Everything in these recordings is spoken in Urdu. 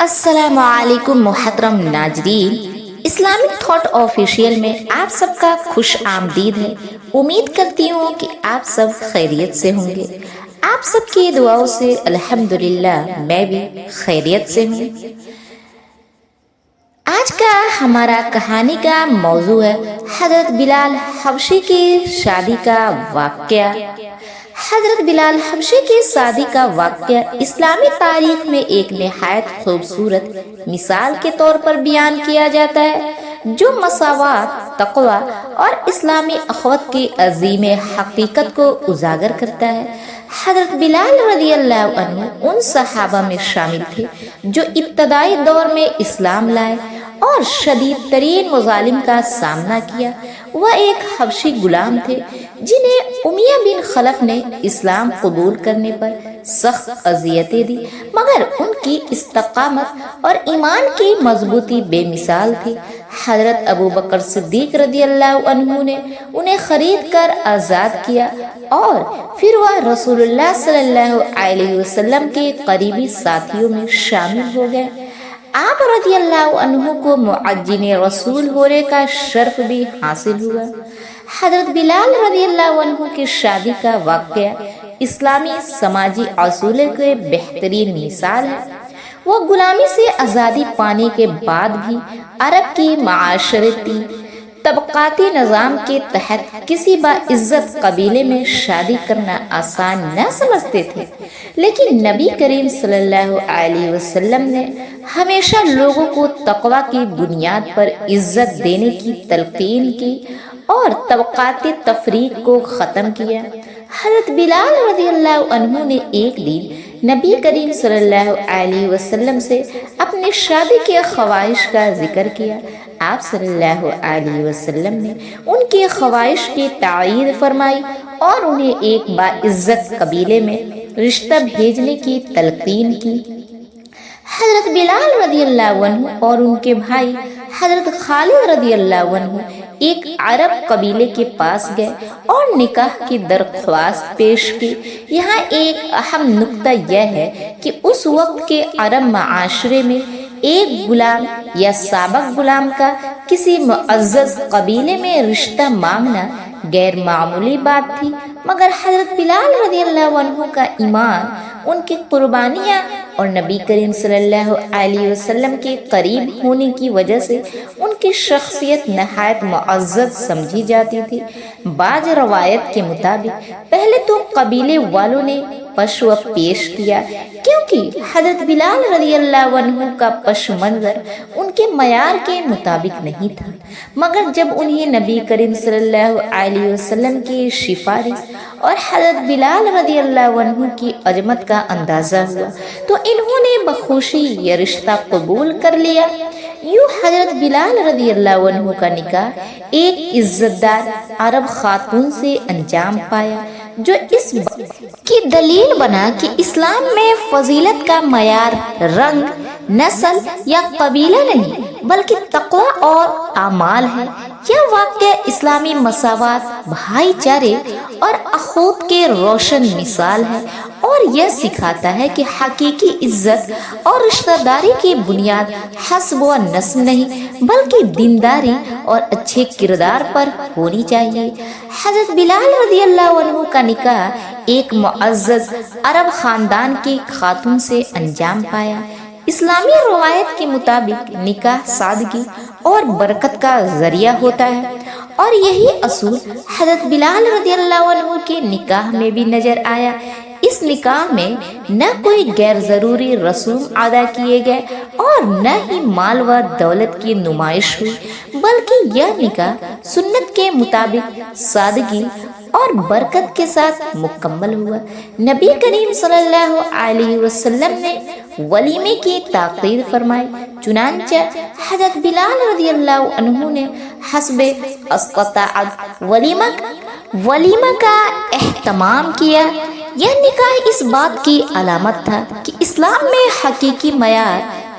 السلام علیکم محترم ناظرین، اسلامک تھاٹ آفیشیل میں آپ سب کا خوش آمدید ہے۔ امید کرتی ہوں کہ آپ سب خیریت سے ہوں گے۔ آپ سب کی دعاؤں سے الحمدللہ میں بھی خیریت سے ہوں۔ آج کا ہمارا کہانی کا موضوع ہے حضرت بلال حبشی کی شادی کا واقعہ۔ حضرت بلال حبشی کی شادی کا واقعہ اسلامی تاریخ میں ایک نہایت خوبصورت مثال کے طور پر بیان کیا جاتا ہے، جو مساوات، تقوی اور اسلامی اخوت کی عظیم حقیقت کو اجاگر کرتا ہے۔ حضرت بلال رضی اللہ عنہ ان صحابہ میں شامل تھے جو ابتدائی دور میں اسلام لائے اور شدید ترین مظالم کا سامنا کیا۔ وہ ایک حبشی غلام تھے جنہیں امیہ بن خلف نے اسلام قبول کرنے پر سخت اذیتیں دی، مگر ان کی استقامت اور ایمان کی مضبوطی بے مثال تھی۔ حضرت ابو بکر صدیق رضی اللہ عنہ نے انہیں خرید کر آزاد کیا اور پھر وہ رسول اللہ صلی اللہ علیہ وسلم کے قریبی ساتھیوں میں شامل ہو گئے۔ آپ رضی اللہ عنہ کو معجن رسول ہونے کا شرف بھی حاصل ہوا۔ حضرت بلال رضی اللہ عنہ کی شادی کا واقعہ اسلامی سماجی اصول کے بہترین مثال ہے۔ وہ غلامی سے آزادی پانے کے بعد بھی عرب کی معاشرتی طبقاتی نظام کے تحت کسی باعزت قبیلے میں شادی کرنا آسان نہ سمجھتے تھے، لیکن نبی کریم صلی اللہ علیہ وسلم نے ہمیشہ لوگوں کو تقوی کی بنیاد پر عزت دینے کی تلقین کی اور طبقاتی تفریق کو ختم کیا۔ حضرت بلال رضی اللہ عنہ نے ایک دن نبی کریم صلی اللہ علیہ وسلم سے اپنی شادی کے خواہش کا ذکر کیا۔ آپ صلی اللہ علیہ وسلم نے ان کی خواہش کی تائید فرمائی اور انہیں ایک باعزت قبیلے میں رشتہ بھیجنے کی تلقین کی۔ حضرت بلال رضی اللہ عنہ اور ان کے بھائی حضرت خالد رضی اللہ عنہ ایک عرب قبیلے کے پاس گئے اور نکاح کی درخواست پیش کی۔ یہاں ایک اہم نقطہ یہ ہے کہ اس وقت کے عرب معاشرے میں ایک غلام یا سابق غلام کا کسی معزز قبیلے میں رشتہ مانگنا غیر معمولی بات تھی، مگر حضرت بلال رضی اللہ عنہ کا ایمان، ان کی قربانیاں اور نبی کریم صلی اللہ علیہ وسلم کے قریب ہونے کی وجہ سے ان کی شخصیت نہایت معزز سمجھی جاتی تھی۔ بعض روایت کے مطابق پہلے تو قبیلے والوں نے پشو پیش کیا، کیونکہ حضرت بلال رضی اللہ عنہ کا پس منظر ان کے معیار کے مطابق نہیں تھا، مگر جب انہیں نبی کریم صلی اللہ علیہ وسلم کی سفارش اور حضرت بلال رضی اللہ عنہ کی عظمت کا اندازہ ہوا تو انہوں نے بخوشی یہ رشتہ قبول کر لیا۔ یوں حضرت بلال رضی اللہ عنہ کا نکاح ایک عزت دار عرب خاتون سے انجام پایا، جو اس کی دلیل بنا کہ اسلام میں فضیلت کا معیار رنگ، نسل یا قبیلہ نہیں بلکہ تقوی اور اعمال ہے۔ یہ واقعہ اسلامی مساوات، بھائی چارے اور اخوت کے روشن مثال ہے اور یہ سکھاتا ہے کہ حقیقی عزت اور رشتہ داری کی بنیاد حسب و نسب نہیں بلکہ دینداری اور اچھے کردار پر ہونی چاہیے۔ حضرت بلال رضی اللہ عنہ کا نکاح ایک معزز عرب خاندان کی خاتون سے انجام پایا۔ اسلامی روایت کے مطابق نکاح سادگی اور برکت کا ذریعہ ہوتا ہے، اور یہی اصول حضرت بلال رضی اللہ عنہ کے نکاح میں بھی نظر آیا۔ اس نکاح میں نہ کوئی غیر ضروری رسوم ادا کیے گئے اور نہ ہی مال و دولت کی نمائش ہوئی، بلکہ یہ نکاح سنت کے مطابق سادگی اور برکت کے ساتھ مکمل ہوا۔ نبی کریم صلی اللہ علیہ وسلم نے ولیمے کی تاکید فرمائی، چنانچہ حضرت بلال رضی اللہ عنہ نے حسب استطاعت ولیمہ کا اہتمام کیا۔ یہ نکاح اس بات کی علامت تھا کہ اسلام میں حقیقی معیار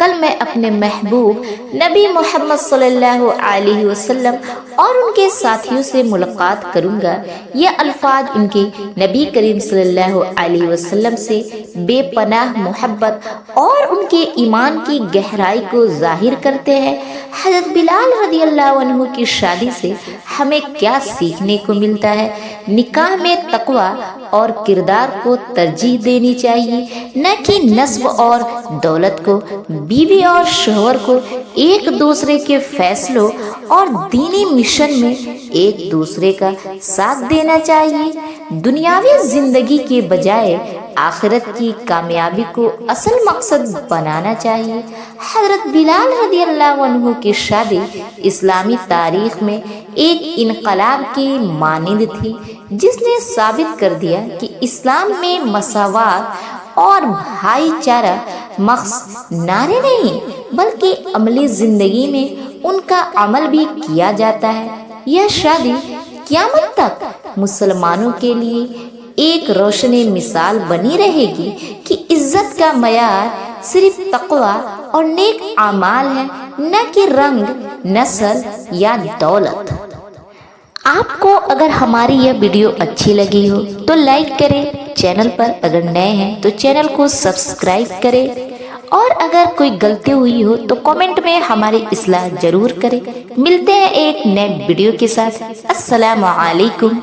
کل میں اپنے محبوب نبی محمد صلی اللہ علیہ وسلم اور ان کے ساتھیوں سے ملاقات کروں گا۔ یہ الفاظ ان کے نبی کریم صلی اللہ علیہ وسلم سے بے پناہ محبت اور ان کے ایمان کی گہرائی کو ظاہر کرتے ہیں۔ حضرت بلال رضی اللہ عنہ کی شادی سے ہمیں کیا سیکھنے کو ملتا ہے؟ نکاح میں تقوی اور کردار کو ترجیح دینی چاہیے، نہ کہ نسب اور دولت کو۔ بیوی اور شوہر کو ایک دوسرے کے فیصلوں اور دینی مشن میں ایک دوسرے کا ساتھ دینا چاہیے۔ دنیاوی زندگی کے بجائے آخرت کی کامیابی کو اصل مقصد بنانا چاہیے۔ حضرت بلال رضی اللہ عنہ کی شادی اسلامی تاریخ میں ایک انقلاب کی مانند تھی، جس نے ثابت کر دیا کہ اسلام میں مساوات اور بھائی چارہ محض نعرے نہیں بلکہ عملی زندگی میں ان کا عمل بھی کیا جاتا ہے۔ یہ شادی قیامت تک مسلمانوں کے لیے ایک روشن مثال بنی رہے گی کہ عزت کا معیار صرف تقوی اور نیک اعمال ہے، نہ کہ رنگ، نسل یا دولت۔ آپ کو اگر ہماری یہ ویڈیو اچھی لگی ہو تو لائک کریں، چینل پر اگر نئے ہیں تو چینل کو سبسکرائب کریں، اور اگر کوئی غلطی ہوئی ہو تو کامنٹ میں ہماری اصلاح ضرور کریں۔ ملتے ہیں ایک نئے ویڈیو کے ساتھ۔ السلام علیکم۔